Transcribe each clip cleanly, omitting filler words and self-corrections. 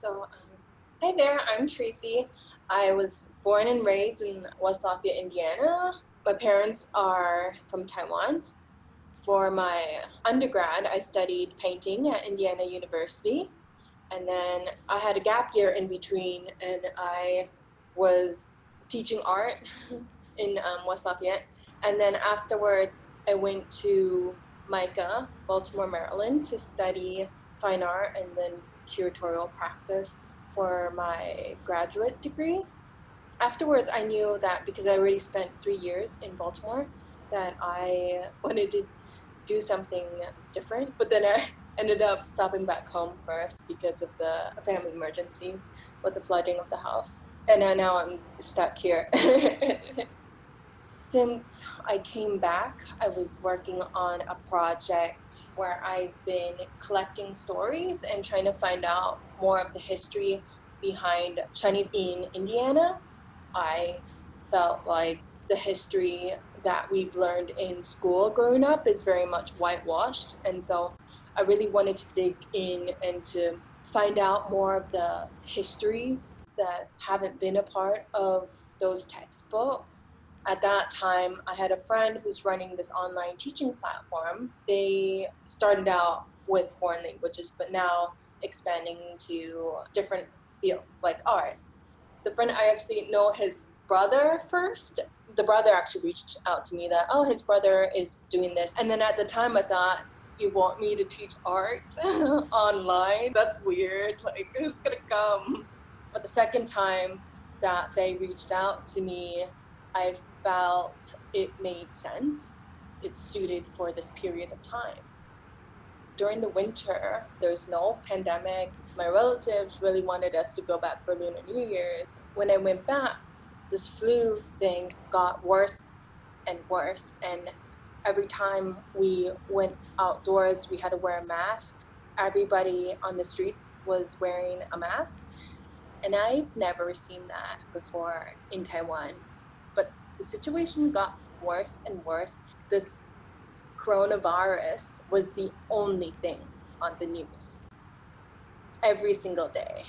Hi there, I'm Tracy. I was born and raised in West Lafayette, Indiana. My parents are from Taiwan. For my undergrad, I studied painting at Indiana University. And then I had a gap year in between, and I was teaching art in West Lafayette. And then afterwards, I went to MICA, Baltimore, Maryland, to study fine art and then curatorial practice for my graduate degree. Afterwards, I knew that because I already spent 3 years in Baltimore, that I wanted to do something different. But then I ended up stopping back home first because of the family emergency with the flooding of the house. And now I'm stuck here. Since I came back, I was working on a project where I've been collecting stories and trying to find out more of the history behind Chinese in Indiana. I felt like the history that we've learned in school growing up is very much whitewashed. And so I really wanted to dig in and to find out more of the histories that haven't been a part of those textbooks. At that time, I had a friend who's running this online teaching platform. They started out with foreign languages, but now expanding to different fields like art. The friend, I actually know his brother first. The brother actually reached out to me that, oh, his brother is doing this. And then at the time I thought, you want me to teach art online? That's weird. Like, who's gonna come? But the second time that they reached out to me, I felt it made sense. It's suited for this period of time. During the winter, there's no pandemic. My relatives really wanted us to go back for Lunar New Year. When I went back, this flu thing got worse and worse. And every time we went outdoors, we had to wear a mask. Everybody on the streets was wearing a mask. And I've never seen that before in Taiwan. But the situation got worse and worse. This coronavirus was the only thing on the news every single day.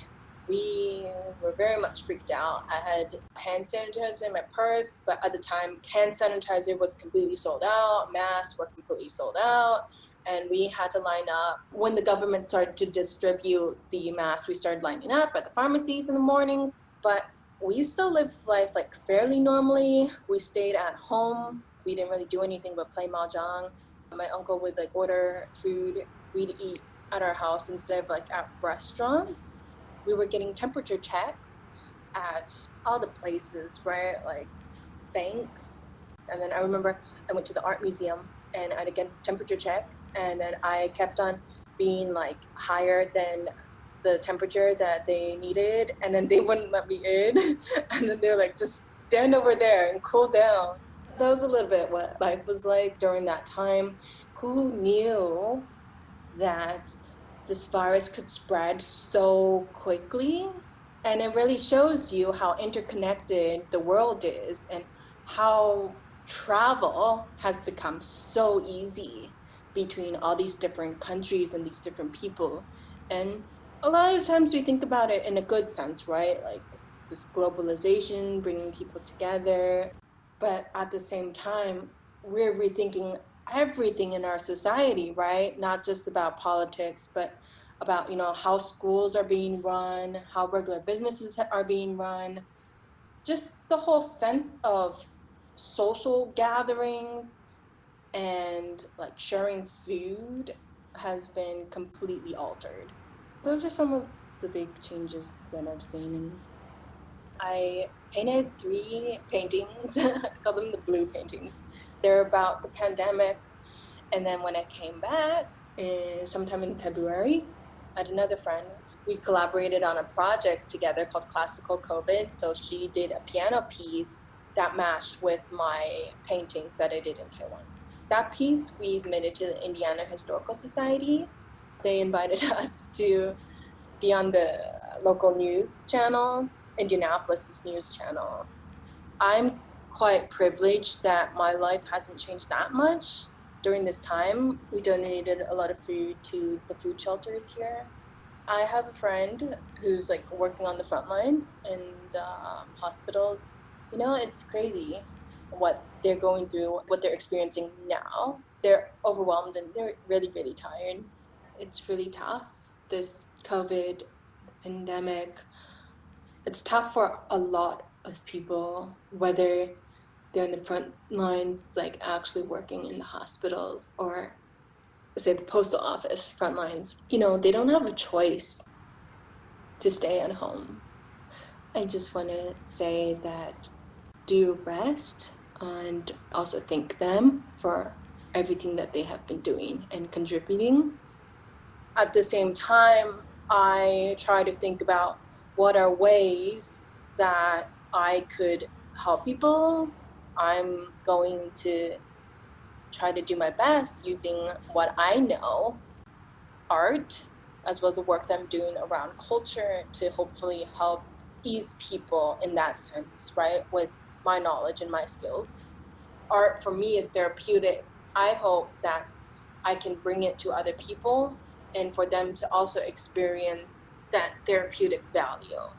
We were very much freaked out. I had hand sanitizer in my purse, but at the time, hand sanitizer was completely sold out, masks were completely sold out, and we had to line up. When the government started to distribute the masks, we started lining up at the pharmacies in the mornings, but we still lived life like fairly normally. We stayed at home. We didn't really do anything but play mahjong. My uncle would like order food. We'd eat at our house instead of like at restaurants. We were getting temperature checks at all the places, right? Like banks. And then I remember I went to the art museum and I'd again temperature check. And then I kept on being like higher than the temperature that they needed. And then they wouldn't let me in. And then they're like, just stand over there and cool down. That was a little bit what life was like during that time. Who knew that this virus could spread so quickly? And it really shows you how interconnected the world is and how travel has become so easy between all these different countries and these different people. And a lot of times we think about it in a good sense, right? Like this globalization, bringing people together. But at the same time, we're rethinking everything in our society, right? Not just about politics, but about, how schools are being run, how regular businesses are being run, just the whole sense of social gatherings and like sharing food has been completely altered. Those are some of the big changes that I've seen. And I painted 3 paintings. I call them the blue paintings. They're about the pandemic. And then when I came back, sometime in February, I had another friend. We collaborated on a project together called Classical COVID. So she did a piano piece that matched with my paintings that I did in Taiwan. That piece we submitted to the Indiana Historical Society. They invited us to be on the local news channel, Indianapolis's news channel. I'm quite privileged that my life hasn't changed that much. During this time, we donated a lot of food to the food shelters here. I have a friend who's like working on the front lines in the hospitals. You know, it's crazy what they're going through, what they're experiencing now. They're overwhelmed and they're really, really tired. It's really tough. This COVID pandemic, it's tough for a lot of people, whether they're in the front lines, like actually working in the hospitals or say the postal office front lines. You know, they don't have a choice to stay at home. I just want to say that do rest and also thank them for everything that they have been doing and contributing. At the same time, I try to think about what are ways that I could help people. I'm going to try to do my best using what I know, art, as well as the work that I'm doing around culture to hopefully help ease people in that sense, right? With my knowledge and my skills. Art for me is therapeutic. I hope that I can bring it to other people and for them to also experience that therapeutic value.